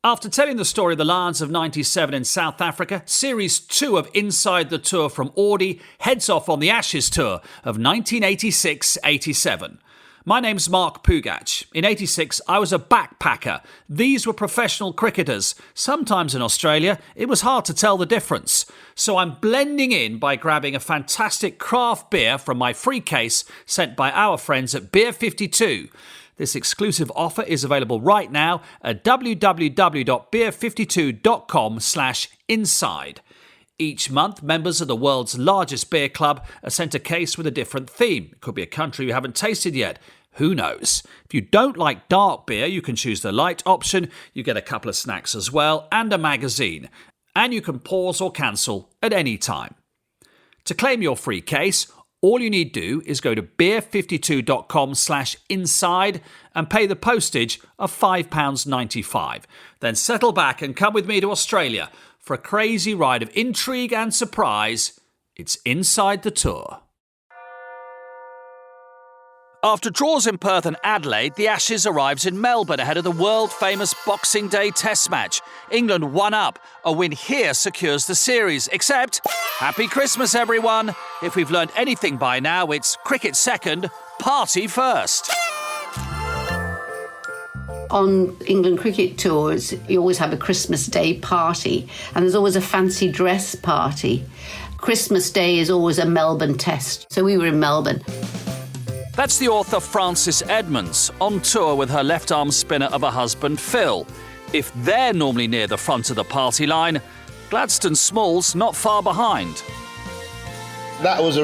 After telling the story of the Lions of 97 in South Africa, Series 2 of Inside the Tour from Audi heads off on the Ashes Tour of 1986-87. My name's Mark Pougatch. In 86, I was a backpacker. These were professional cricketers. Sometimes in Australia, it was hard to tell the difference. So I'm blending in by grabbing a fantastic craft beer from my free case sent by our friends at Beer 52. This exclusive offer is available right now at www.beer52.com/inside. Each month, members of the world's largest beer club are sent a case with a different theme. It could be a country you haven't tasted yet. Who knows? If you don't like dark beer, you can choose the light option. You get a couple of snacks as well and a magazine. And you can pause or cancel at any time. To claim your free case, all you need to do is go to beer52.com/inside and pay the postage of £5.95. Then settle back and come with me to Australia for a crazy ride of intrigue and surprise. It's Inside the Tour. After draws in Perth and Adelaide, the Ashes arrives in Melbourne ahead of the world-famous Boxing Day Test match. England 1 up. A win here secures the series. Except, Happy Christmas, everyone. If we've learned anything by now, it's cricket second, party first. On England cricket tours, you always have a Christmas Day party, and there's always a fancy dress party. Christmas Day is always a Melbourne test, so we were in Melbourne. That's the author Frances Edmonds, on tour with her left-arm spinner of a husband, Phil. If they're normally near the front of the party line, Gladstone Small's not far behind. That was a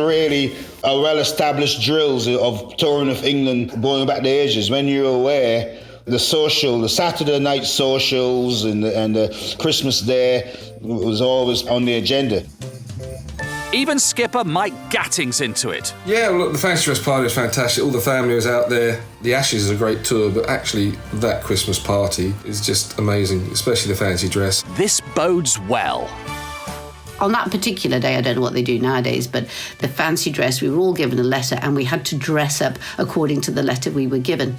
well-established drills of touring of England going back the ages. When you're aware, the Saturday night socials and the Christmas Day was always on the agenda. Even skipper Mike Gatting's into it. Yeah, look, the fancy dress party was fantastic. All the family was out there. The Ashes is a great tour, but actually that Christmas party is just amazing, especially the fancy dress. This bodes well. On that particular day, I don't know what they do nowadays, but the fancy dress, we were all given a letter and we had to dress up according to the letter we were given.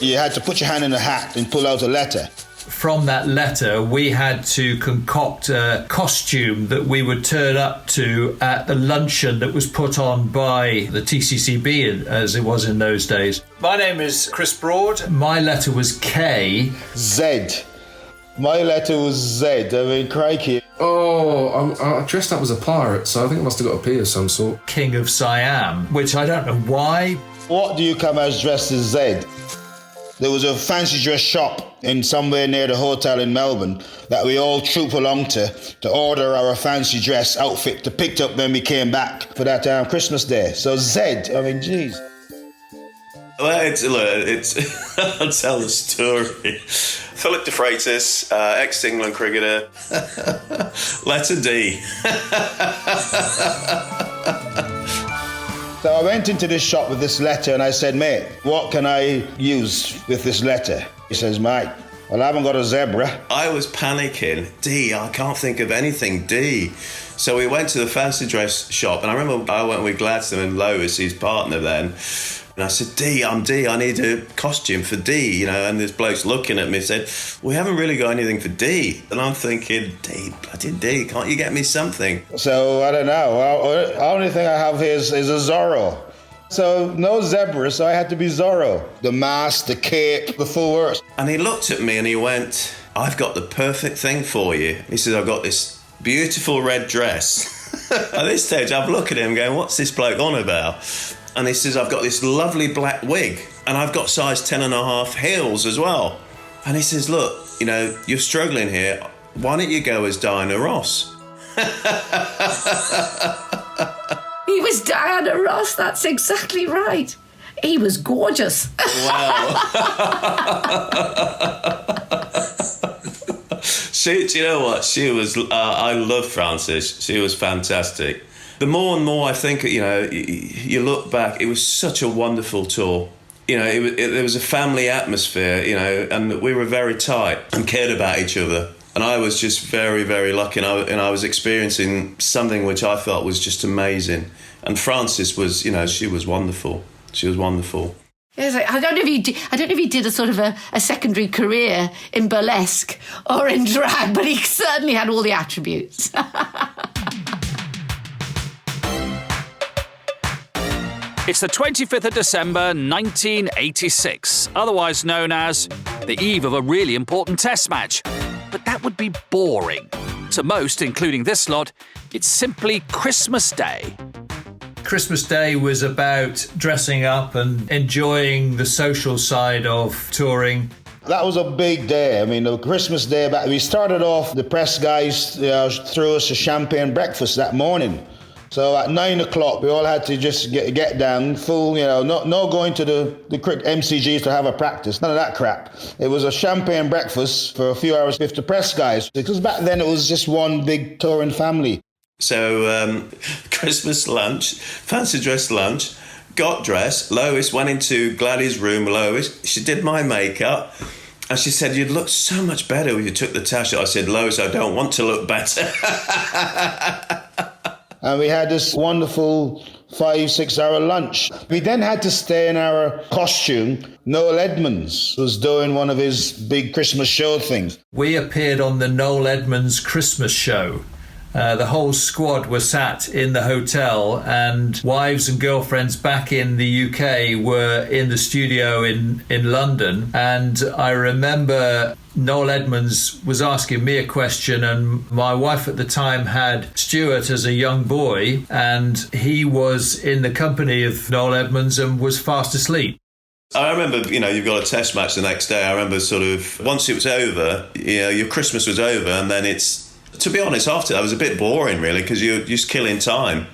You had to put your hand in a hat and pull out a letter. From that letter, we had to concoct a costume that we would turn up to at the luncheon that was put on by the TCCB, as it was in those days. My name is Chris Broad. My letter was K. Z. My letter was Z. I mean, crikey. Oh, I dressed up as a pirate, so I think I must have got a P of some sort. King of Siam, which I don't know why. What do you come as dressed as Z? There was a fancy dress shop in somewhere near the hotel in Melbourne that we all troop along to order our fancy dress outfit to pick up when we came back for that Christmas Day. So Z, I mean, geez. Well, I'll tell the story. Philip de Freitas, ex-England cricketer. Letter D. So I went into this shop with this letter and I said, mate, what can I use with this letter? He says, mate, well, I haven't got a zebra. I was panicking. D, I can't think of anything. D. So we went to the fancy dress shop, and I remember I went with Gladstone and Lois, his partner then, and I said, D, I'm D, I need a costume for D, and this bloke's looking at me and said, we haven't really got anything for D. And I'm thinking, D, bloody D, can't you get me something? So, I don't know, the only thing I have here is a Zorro. So, no zebra, so I had to be Zorro. The mask, the cape, the full works. And he looked at me and he went, I've got the perfect thing for you. He said, I've got this beautiful red dress. At this stage, I've looked at him going, what's this bloke on about? And he says, I've got this lovely black wig and I've got size 10.5 heels as well. And he says, look, you're struggling here. Why don't you go as Diana Ross? He was Diana Ross, that's exactly right. He was gorgeous. Wow. Do you know what? She was, I love Frances. She was fantastic. The more and more I think, you look back, it was such a wonderful tour. There was a family atmosphere, and we were very tight and cared about each other. And I was just very, very lucky, and I was experiencing something which I felt was just amazing. And Frances was, she was wonderful. She was wonderful. Yes, I don't know if he did a sort of a secondary career in burlesque or in drag, but he certainly had all the attributes. It's the 25th of December 1986, otherwise known as the eve of a really important test match. But that would be boring. To most, including this lot, it's simply Christmas Day. Christmas Day was about dressing up and enjoying the social side of touring. That was a big day. I mean, the Christmas Day, we started off, the press guys threw us a champagne breakfast that morning. So at 9 o'clock, we all had to just get down, full, no going to the MCGs to have a practice, none of that crap. It was a champagne breakfast for a few hours with the press guys, because back then it was just one big touring family. So Christmas lunch, fancy dress lunch, got dressed. Lois went into Gladys' room. Lois, she did my makeup. And she said, you'd look so much better when you took the tash. I said, Lois, I don't want to look better. And we had this wonderful 5-6 hour lunch. We then had to stay in our costume. Noel Edmonds was doing one of his big Christmas show things. We appeared on the Noel Edmonds Christmas show. The whole squad were sat in the hotel, and wives and girlfriends back in the UK were in the studio in London. And I remember Noel Edmonds was asking me a question, and my wife at the time had Stewart as a young boy, and he was in the company of Noel Edmonds and was fast asleep. I remember, you've got a test match the next day. I remember sort of, once it was over, your Christmas was over, and then to be honest, after that, it was a bit boring, really, because you're just killing time.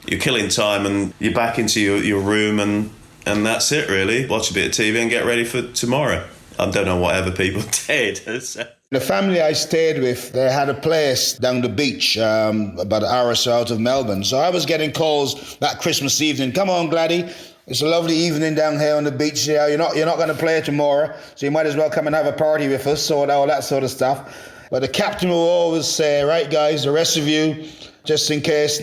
You're killing time and you're back into your room and that's it, really. Watch a bit of TV and get ready for tomorrow. I don't know what other people did. The family I stayed with, they had a place down the beach, about an hour or so out of Melbourne. So I was getting calls that Christmas evening. Come on, Gladdy. It's a lovely evening down here on the beach. Yeah, you're not going to play tomorrow, so you might as well come and have a party with us, or all that sort of stuff. But the captain will always say, right, guys, the rest of you, just in case,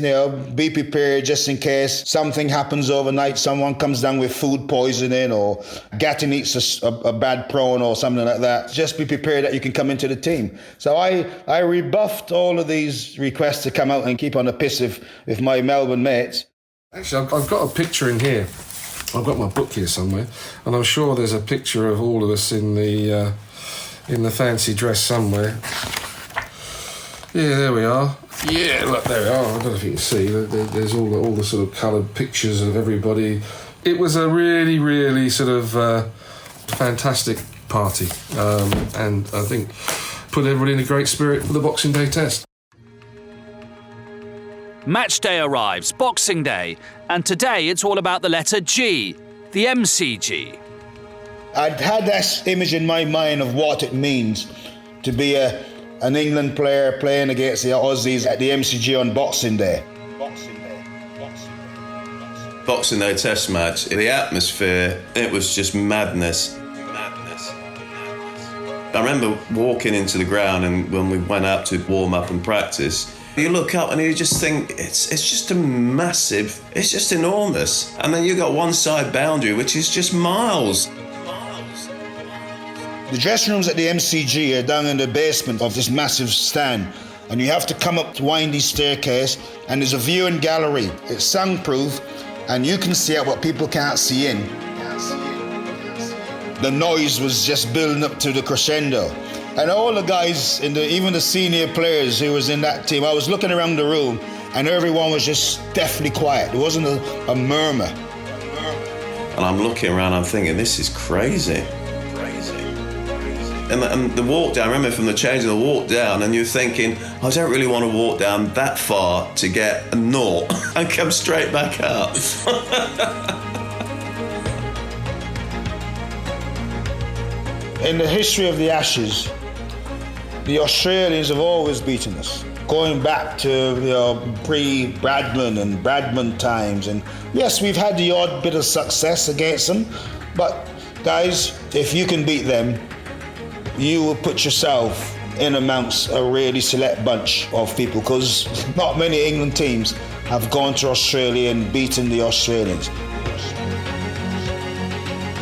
be prepared, just in case something happens overnight, someone comes down with food poisoning or Gatting eats a bad prawn or something like that. Just be prepared that you can come into the team. So I rebuffed all of these requests to come out and keep on the piss with my Melbourne mates. Actually, I've got a picture in here. I've got my book here somewhere, and I'm sure there's a picture of all of us in the fancy dress somewhere. Yeah, there we are. Yeah, look, there we are. I don't know if you can see. There's all the sort of coloured pictures of everybody. It was a really, really sort of fantastic party, and I think put everybody in a great spirit for the Boxing Day test. Match day arrives, Boxing Day, and today it's all about the letter G, the MCG. I'd had this image in my mind of what it means to be an England player playing against the Aussies at the MCG on Boxing Day. Boxing Day test match, the atmosphere, it was just madness. I remember walking into the ground, and when we went out to warm up and practice, you look up and you just think, it's just a massive, it's just enormous. And then you got one side boundary, which is just miles. The dressing rooms at the MCG are down in the basement of this massive stand, and you have to come up the windy staircase, and there's a viewing gallery. It's soundproof, and you can see out what people can't see in. The noise was just building up to the crescendo. And all the guys, even the senior players who was in that team, I was looking around the room, and everyone was just deathly quiet. There wasn't a murmur. And I'm looking around, I'm thinking, this is crazy. And the walk down, I remember from the change of the walk down, and you're thinking, I don't really want to walk down that far to get a naught and come straight back up. In the history of the Ashes, the Australians have always beaten us, going back to pre-Bradman and Bradman times. And yes, we've had the odd bit of success against them, but guys, if you can beat them, you will put yourself in amongst a really select bunch of people, because not many England teams have gone to Australia and beaten the Australians.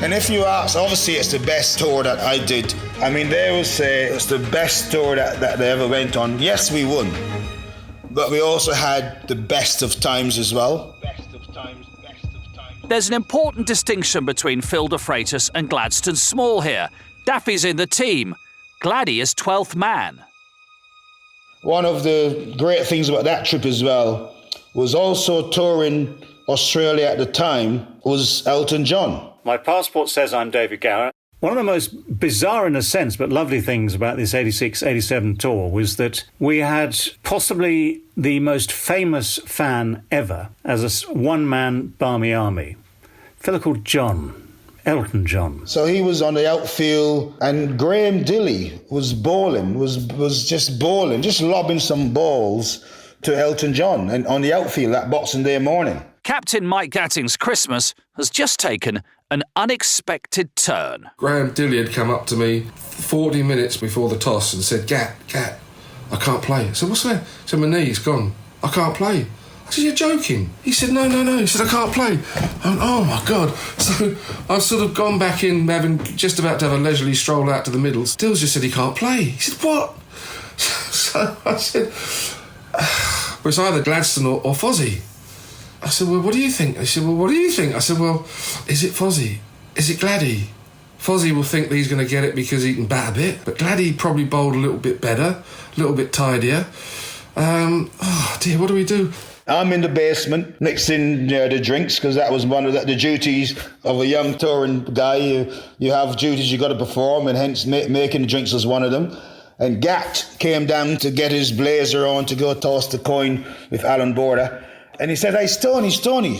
And if you ask, obviously it's the best tour that I did. I mean, they would say it's the best tour that they ever went on. Yes, we won, but we also had the best of times as well. There's an important distinction between Phil de Freitas and Gladstone Small here. Daffy's in the team. Gladdy is 12th man. One of the great things about that trip as well was also touring Australia at the time was Elton John. My passport says I'm David Gower. One of the most bizarre, in a sense, but lovely things about this 86-87 tour was that we had possibly the most famous fan ever as a one-man Barmy Army. A fellow called John, Elton John. So he was on the outfield, and Graham Dilley was bowling, was just bowling, just lobbing some balls to Elton John and on the outfield that Boxing Day morning. Captain Mike Gatting's Christmas has just taken an unexpected turn. Graham Dilley had come up to me 40 minutes before the toss and said, Gat, I can't play. I said, what's that? He said, my knee's gone. I can't play. I said, you're joking. He said, no. He said, I can't play. I went, oh, my God. So I've sort of gone back in, having just about to have a leisurely stroll out to the middle. Stills just said he can't play. He said, what? So I said, well, it's either Gladstone or Fozzie. I said, well, what do you think? He said, well, what do you think? I said, well, is it Fozzie? Is it Gladdy? Fozzie will think that he's going to get it because he can bat a bit, but Gladdy probably bowled a little bit better, a little bit tidier. Oh, dear, what do we do? I'm in the basement mixing the drinks because that was one of the duties of a young touring guy. You have duties you got to perform, and hence making the drinks was one of them. And Gat came down to get his blazer on to go toss the coin with Allan Border. And he said, hey, Stoney, Graham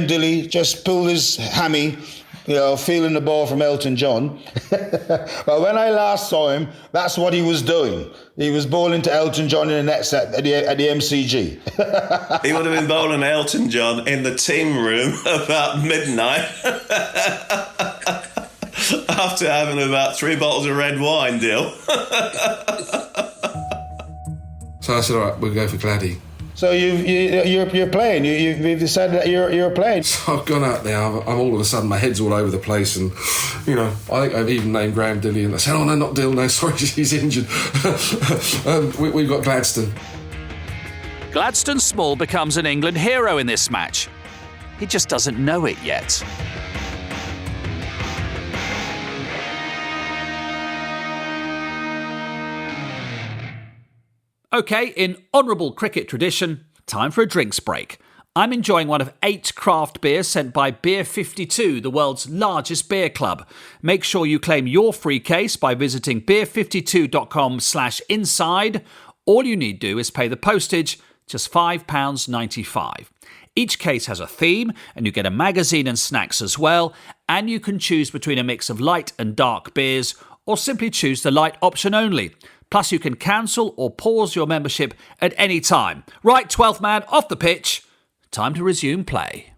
Dilley just pulled his hammy, feeling the ball from Elton John. But when I last saw him, that's what he was doing. He was bowling to Elton John in the nets at the MCG. He would have been bowling Elton John in the team room about midnight after having about 3 bottles of red wine, Dill. So I said, all right, we'll go for Gladdy. So you're playing. You've decided that you're playing. So I've gone out there. I'm all of a sudden, my head's all over the place, and I think I've even named Graham Dilley, and I said, "Oh no, not Dill. No, sorry, he's injured." We've got Gladstone. Gladstone Small becomes an England hero in this match. He just doesn't know it yet. OK, in honourable cricket tradition, time for a drinks break. I'm enjoying one of 8 craft beers sent by Beer 52, the world's largest beer club. Make sure you claim your free case by visiting beer52.com/inside. All you need to do is pay the postage, just £5.95. Each case has a theme, and you get a magazine and snacks as well, and you can choose between a mix of light and dark beers, or simply choose the light option only. Plus, you can cancel or pause your membership at any time. Right, 12th man, off the pitch. Time to resume play.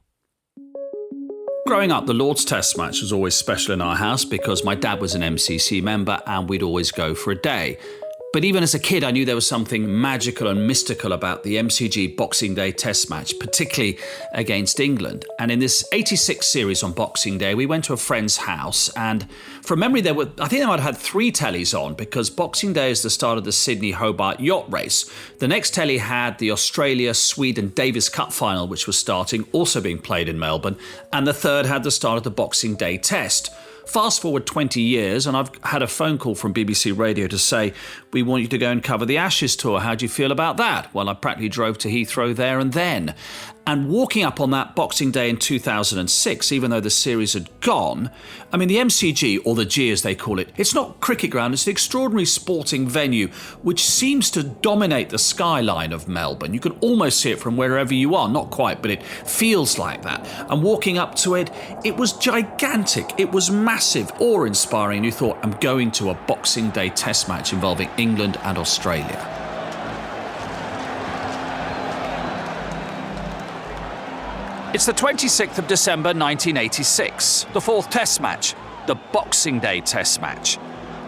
Growing up, the Lord's Test match was always special in our house because my dad was an MCC member and we'd always go for a day. But even as a kid, I knew there was something magical and mystical about the MCG Boxing Day Test match, particularly against England. And in this 86 series on Boxing Day, we went to a friend's house, and from memory, I think they might have had 3 tellies on because Boxing Day is the start of the Sydney-Hobart yacht race. The next telly had the Australia-Sweden Davis Cup final, which was starting, also being played in Melbourne, and the third had the start of the Boxing Day Test. Fast forward 20 years, and I've had a phone call from BBC Radio to say, we want you to go and cover the Ashes tour. How do you feel about that? Well, I practically drove to Heathrow there and then. And walking up on that Boxing Day in 2006, even though the series had gone, I mean, the MCG, or the G as they call it, it's not cricket ground, it's an extraordinary sporting venue which seems to dominate the skyline of Melbourne. You can almost see it from wherever you are, not quite, but it feels like that. And walking up to it, it was gigantic, it was massive, awe-inspiring, and you thought, I'm going to a Boxing Day Test match involving England and Australia. It's the 26th of December 1986, the 4th Test match, the Boxing Day Test match.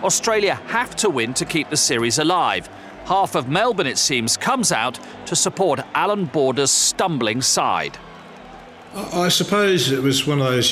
Australia have to win to keep the series alive. Half of Melbourne, it seems, comes out to support Allan Border's stumbling side. I suppose it was one of those,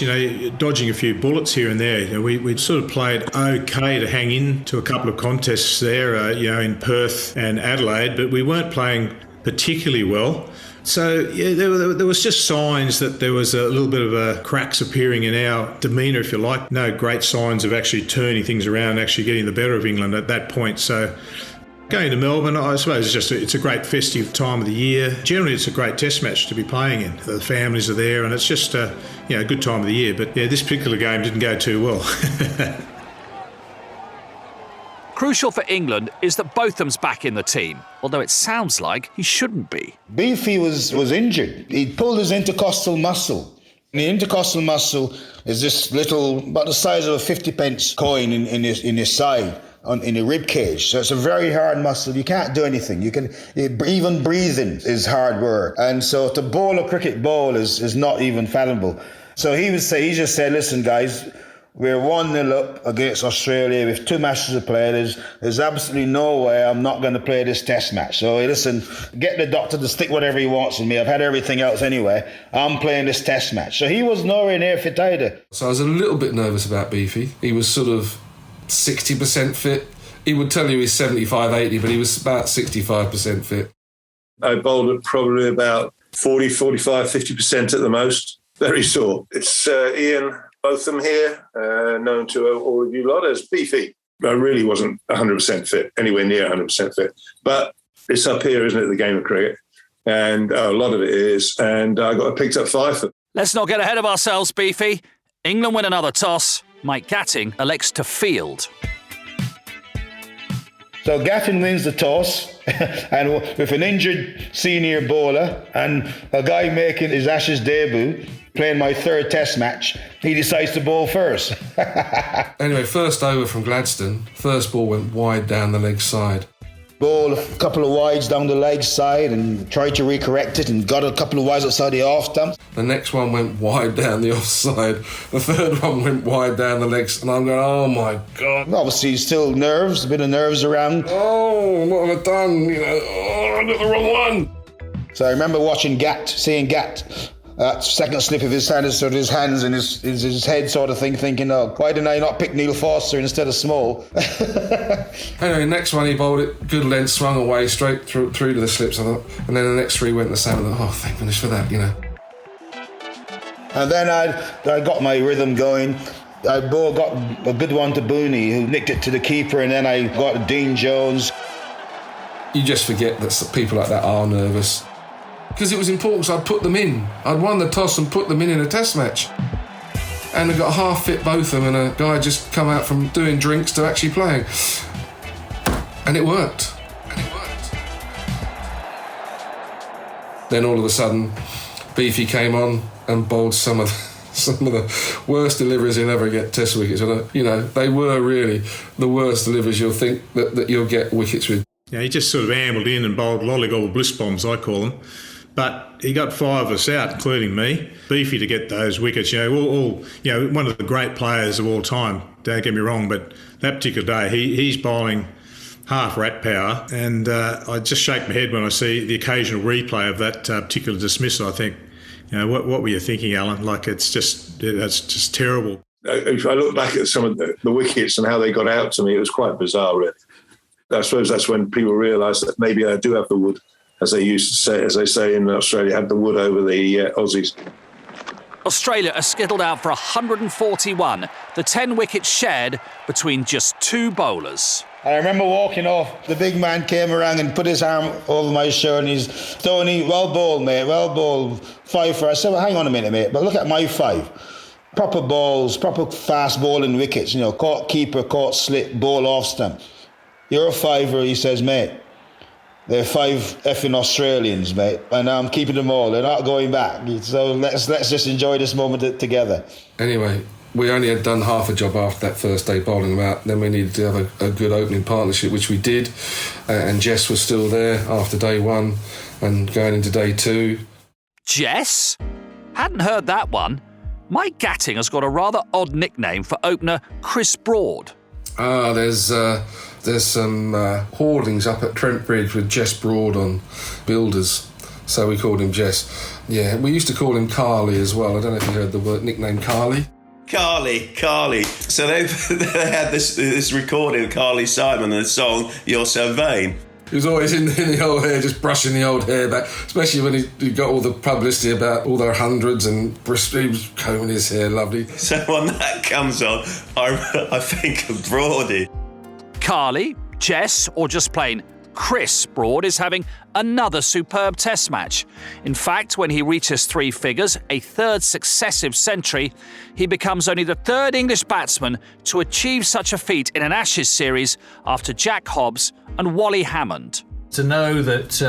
dodging a few bullets here and there. We'd sort of played okay to hang in to a couple of contests there, in Perth and Adelaide, but we weren't playing particularly well. So, there was just signs that there was a little bit of cracks appearing in our demeanour, if you like. No great signs of actually turning things around, actually getting the better of England at that point. So, going to Melbourne, I suppose it's a great festive time of the year. Generally, it's a great test match to be playing in. The families are there, and it's just a good time of the year. But this particular game didn't go too well. Crucial for England is that Botham's back in the team, although it sounds like he shouldn't be. Beefy was injured. He pulled his intercostal muscle. And the intercostal muscle is this little, about the size of a 50-pence coin in his side. In the rib cage, so it's a very hard muscle. You can't do anything. Even breathing is hard work, and so to bowl a cricket ball is not even fathomable. So he just said, "Listen, guys, we're 1-0 up against Australia with 2 matches to play. There's absolutely no way I'm not going to play this Test match. So listen, get the doctor to stick whatever he wants in me. I've had everything else anyway. I'm playing this Test match." So he was nowhere near fit either. So I was a little bit nervous about Beefy. He was sort of 60% fit. He would tell you he's 75, 80, but he was about 65% fit. I bowled at probably about 40, 45, 50% at the most. Very sore. It's Ian Botham here, known to all of you lot as Beefy. I really wasn't 100% fit, anywhere near 100% fit. But it's up here, isn't it, the game of cricket? And a lot of it is. And I got picked up 5. Let's not get ahead of ourselves, Beefy. England win another toss. Mike Gatting elects to field. So Gatting wins the toss, and with an injured senior bowler and a guy making his Ashes debut, playing my 3rd Test match, he decides to bowl first. Anyway, first over from Gladstone. First ball went wide down the leg side. Ball a couple of wides down the leg side and tried to recorrect it and got a couple of wides outside the off stump. The next one went wide down the offside. The third one went wide down the legs, and I'm going, oh my God. Obviously, still nerves, a bit of nerves around. Oh, what have I done? I got the wrong one. So I remember seeing Gat, second slip of his hand, sort of his hands in his head sort of thing, thinking, oh, why didn't I not pick Neil Foster instead of Small? Anyway, next one he bowled it, good length, swung away straight through to the slips, I thought. And then the next 3 went the same. I thought, oh, thank goodness for that, And then I got my rhythm going. I got a good one to Booney, who nicked it to the keeper, and then I got Dean Jones. You just forget that people like that are nervous. Because it was important, so I'd put them in. I'd won the toss and put them in a Test match. And I got half fit Botham, and a guy just come out from doing drinks to actually playing. And it worked. Then all of a sudden, Beefy came on and bowled some of the worst deliveries you'll ever get Test wickets. They were really the worst deliveries you'll think that you'll get wickets with. Yeah, he just sort of ambled in and bowled lollygobble bliss bombs, I call them. But he got 5 of us out, including me. Beefy to get those wickets, all one of the great players of all time, don't get me wrong, but that particular day, he's bowling half rat power, and I just shake my head when I see the occasional replay of that particular dismissal. I think, what were you thinking, Allan? Like, that's just terrible. If I look back at some of the wickets and how they got out to me, it was quite bizarre, really. I suppose that's when people realised that maybe I do have the wood, as they say in Australia, had the wood over the Aussies. Australia are skittled out for 141, the 10 wickets shared between just 2 bowlers. I remember walking off, the big man came around and put his arm over my shoulder and he's, Tony, well bowled, mate, well bowled, 5 for. I said, well, hang on a minute, mate, but look at my 5. Proper balls, proper fast bowling wickets, caught keeper, caught slip, bowl off stump. You're a 5er, he says, mate. They're 5 effing Australians, mate, and I'm keeping them all. They're not going back. So let's just enjoy this moment together. Anyway, we only had done half a job after that first day bowling them out. Then we needed to have a good opening partnership, which we did. And Jess was still there after day 1 and going into day 2. Jess? Hadn't heard that one. Mike Gatting has got a rather odd nickname for opener Chris Broad. There's some hoardings up at Trent Bridge with Jess Broad on builders. So we called him Jess. Yeah, we used to call him Carly as well. I don't know if you heard the nickname Carly. Carly. So they had this recording of Carly Simon and the song "You're So Vain." He was always in the old hair, just brushing the old hair back, especially when he got all the publicity about all their hundreds, and he was combing his hair lovely. So when that comes on, I think of Broady. Carly, Jess, or just plain Chris Broad is having another superb test match. In fact, when he reaches three figures, a third successive century, he becomes only the third English batsman to achieve such a feat in an Ashes series after Jack Hobbs and Wally Hammond. To know that,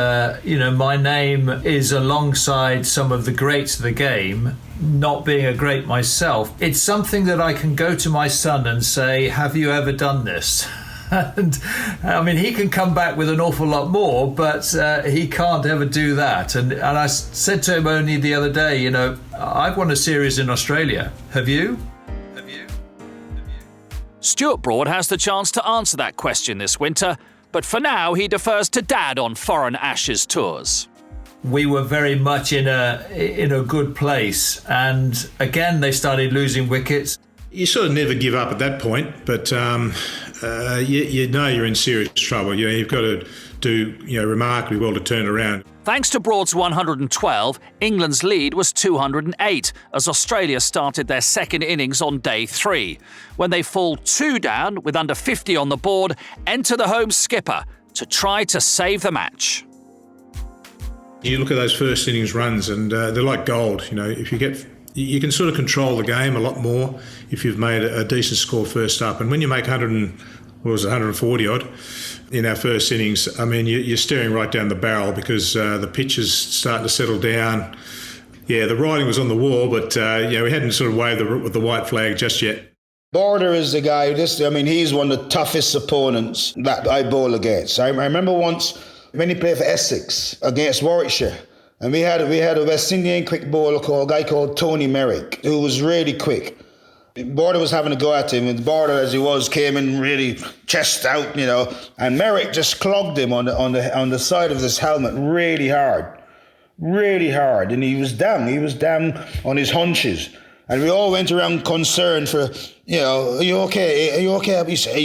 my name is alongside some of the greats of the game, not being a great myself, it's something that I can go to my son and say, have you ever done this? And I mean, he can come back with an awful lot more, but he can't ever do that. And I said to him only the other day, I've won a series in Australia. Have you? Stewart Broad has the chance to answer that question this winter, but for now he defers to Dad on foreign Ashes tours. We were very much in a good place, and again they started losing wickets. You sort of never give up at that point, but you know you're in serious trouble. You've got to do remarkably well to turn it around. Thanks to Broad's 112, England's lead was 208 as Australia started their second innings on day 3. When they fall 2 down with under 50 on the board, enter the home skipper to try to save the match. You look at those first innings runs and they're like gold. If you can sort of control the game a lot more if you've made a decent score first up. And when you make 140 odd in our first innings, I mean, you're staring right down the barrel because the pitch is starting to settle down. Yeah, the writing was on the wall, but we hadn't sort of waved the white flag just yet. Border is the guy, he's one of the toughest opponents that I bowl against. I remember once when he played for Essex against Warwickshire, and we had a West Indian quick bowler a guy called Tony Merrick, who was really quick. Border was having a go at him, and Border, as he was, came in really chest out, and Merrick just clogged him on the side of his helmet really hard, and he was down on his haunches, and we all went around concerned for, are you okay? Are you okay? He said,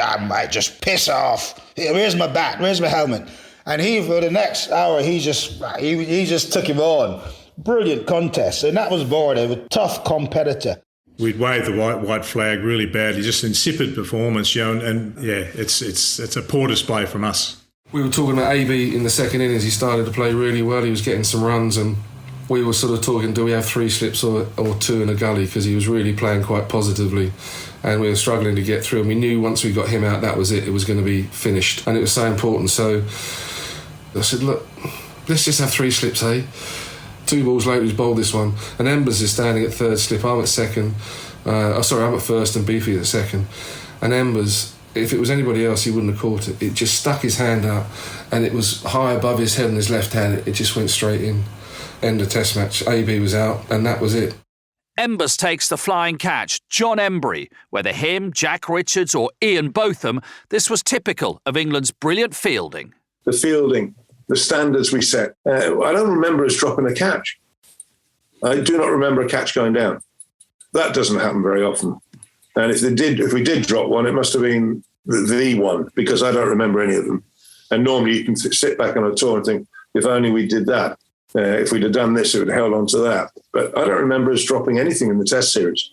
I might just piss off. Where's my bat? Where's my helmet? And for the next hour, he just took him on. Brilliant contest. And that was Border, a tough competitor. We'd waved the white flag really badly, just insipid performance, and it's a poor display from us. We were talking about AB in the second innings. He started to play really well. He was getting some runs, and we were sort of talking, do we have 3 slips or 2 in a gully? Because he was really playing quite positively. And we were struggling to get through. And we knew once we got him out, that was it. It was going to be finished. And it was so important. So I said, look, let's just have 3 slips, eh? 2 balls later, he's bowled this one. And Edmonds is standing at third slip. I'm at second. I'm at first and Beefy at second. And Edmonds, if it was anybody else, he wouldn't have caught it. It just stuck his hand out, and it was high above his head on his left hand. It just went straight in. End of test match. AB was out, and that was it. Embers takes the flying catch, John Embry. Whether him, Jack Richards or Ian Botham, this was typical of England's brilliant fielding. The fielding, the standards we set. I don't remember us dropping a catch. I do not remember a catch going down. That doesn't happen very often. And if we did drop one, it must have been the one, because I don't remember any of them. And normally you can sit back on a tour and think, if only we did that. If we'd have done this, it would have held on to that. But I don't remember us dropping anything in the Test series.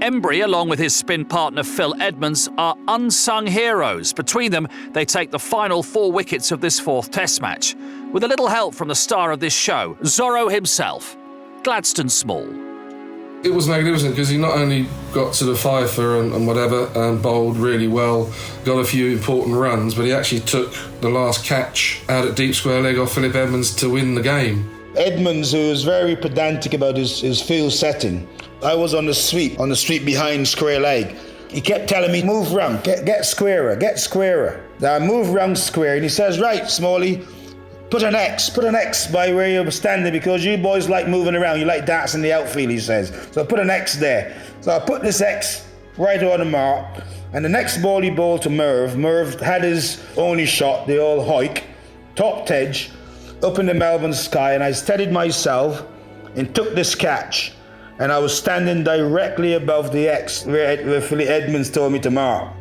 Embry, along with his spin partner Phil Edmonds, are unsung heroes. Between them, they take the final 4 wickets of this 4th Test match, with a little help from the star of this show, Zorro himself, Gladstone Small. It was magnificent because he not only got to the fifer and whatever and bowled really well, got a few important runs, but he actually took the last catch out at deep square leg off Philip Edmonds to win the game. Edmonds, who was very pedantic about his field setting, I was on the sweep behind square leg. He kept telling me, move round, get squarer. Now I move round square, and he says, right, Smalley, put an X by where you're standing, because you boys like moving around, you like dancing the outfield, he says. So I put an X there. So I put this X right on the mark, and the next ball he bowled to Merv had his only shot, the old hike, top edge, up in the Melbourne sky, and I steadied myself and took this catch. And I was standing directly above the X where Edmonds told me to mark.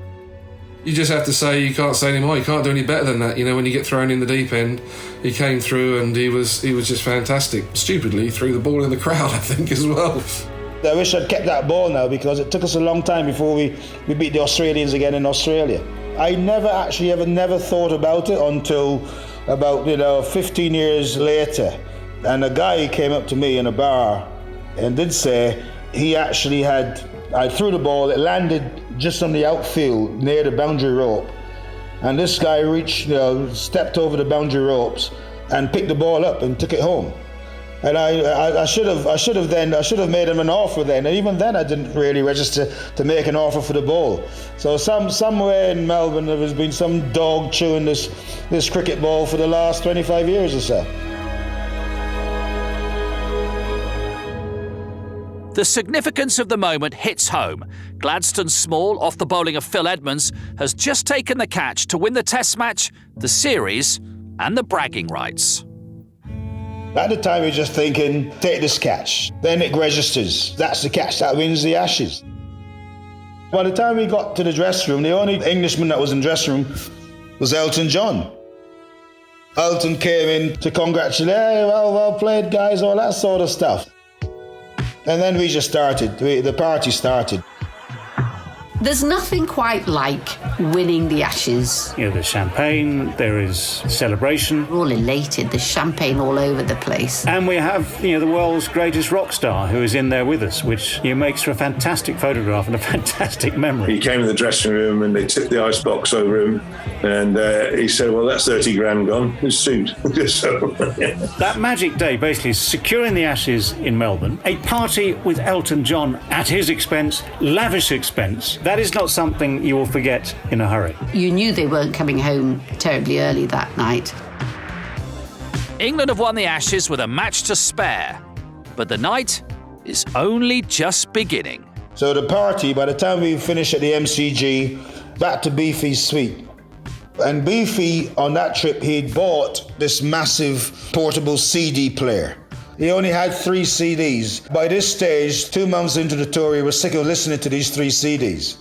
You just have to say you can't say anymore. You can't do any better than that. You know, when you get thrown in the deep end, he came through and he was just fantastic. Stupidly, he threw the ball in the crowd, I think, as well. I wish I'd kept that ball now, because it took us a long time before we beat the Australians again in Australia. I never thought about it until about 15 years later, and a guy came up to me in a bar and did say he actually I threw the ball, it landed just on the outfield near the boundary rope, and this guy stepped over the boundary ropes and picked the ball up and took it home. And I should have made him an offer then, and even then I didn't really register to make an offer for the ball. So somewhere in Melbourne there has been some dog chewing this cricket ball for the last 25 years or so. The significance of the moment hits home. Gladstone Small, off the bowling of Phil Edmonds, has just taken the catch to win the Test match, the series, and the bragging rights. At the time, we were just thinking, take this catch. Then it registers. That's the catch that wins the Ashes. By the time we got to the dressing room, the only Englishman that was in the dressing room was Elton John. Elton came in to congratulate, hey, well played, guys, all that sort of stuff. And then we just started, the party started. There's nothing quite like winning the Ashes. There's champagne, there is celebration. We're all elated, there's champagne all over the place. And we have, the world's greatest rock star who is in there with us, which makes for a fantastic photograph and a fantastic memory. He came in the dressing room and they tipped the icebox over him, and he said, well, that's 30 grand gone, his suit. So, yeah. That magic day basically is securing the Ashes in Melbourne, a party with Elton John at his expense, lavish expense. That is not something you will forget in a hurry. You knew they weren't coming home terribly early that night. England have won the Ashes with a match to spare, but the night is only just beginning. So the party, by the time we finished at the MCG, back to Beefy's suite. And Beefy, on that trip, he'd bought this massive portable CD player. He only had 3 CDs. By this stage, 2 months into the tour, he was sick of listening to these 3 CDs.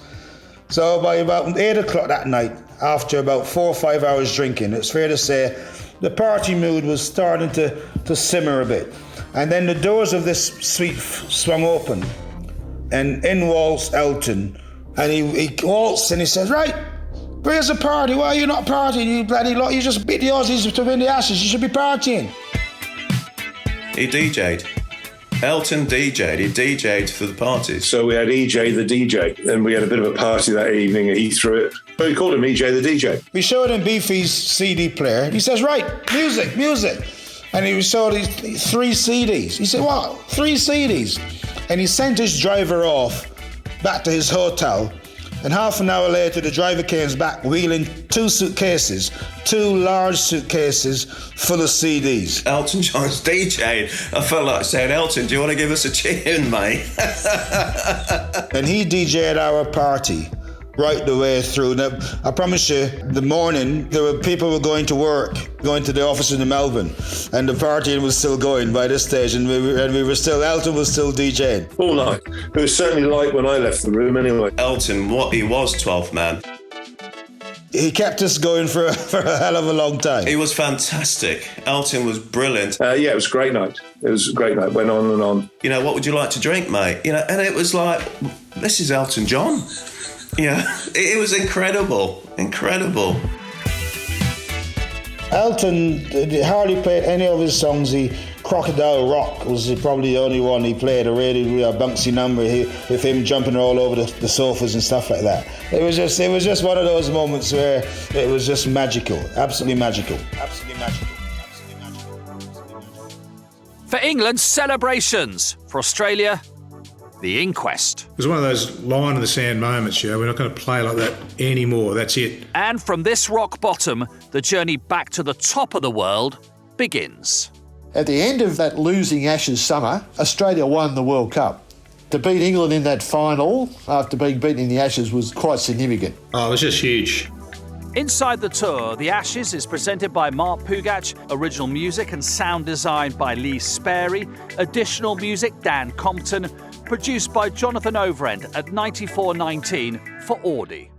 So by about 8 o'clock that night, after about 4 or 5 hours drinking, it's fair to say the party mood was starting to simmer a bit. And then the doors of this suite swung open, and in waltzed Elton. And he waltzed and he said, right, where's the party? Why are you not partying, you bloody lot? You just beat the Aussies to win the Ashes. You should be partying. He DJ'd. Elton DJ'd. He DJ'd for the parties. So we had EJ the DJ, and we had a bit of a party that evening, and he threw it. Well, we called him EJ the DJ. We showed him Beefy's CD player. He says, right, music. And he showed these 3 CDs. He said, what? 3 CDs? And he sent his driver off back to his hotel. And half an hour later, the driver came back wheeling 2 suitcases, 2 large suitcases full of CDs. Elton John's DJ'd. I felt like saying, Elton, do you want to give us a tune, mate? And he DJ'd our party right the way through. Now, I promise you, the morning, people were going to work, going to the office in Melbourne, and the partying was still going by this stage, and Elton was still DJing. All night. It was certainly light when I left the room anyway. Elton, he was 12th man. He kept us going for a hell of a long time. He was fantastic. Elton was brilliant. Yeah, it was a great night. It was a great night. Went on and on. What would you like to drink, mate? And it was like, this is Elton John. It was incredible. Elton hardly played any of his songs. Crocodile Rock was probably the only one he played, a really bouncy number with him jumping all over the sofas and stuff like that. It was just one of those moments where it was just magical, absolutely magical. For England, celebrations. For Australia, the inquest. It was one of those line in the sand moments, we're not going to play like that anymore, that's it. And from this rock bottom, the journey back to the top of the world begins. At the end of that losing Ashes summer, Australia won the World Cup. To beat England in that final, after being beaten in the Ashes, was quite significant. Oh, it was just huge. Inside the Tour, The Ashes is presented by Mark Pougatch, original music and sound design by Lee Sparey, additional music Dan Compton, produced by Jonathan Overend at 9419 for Audi.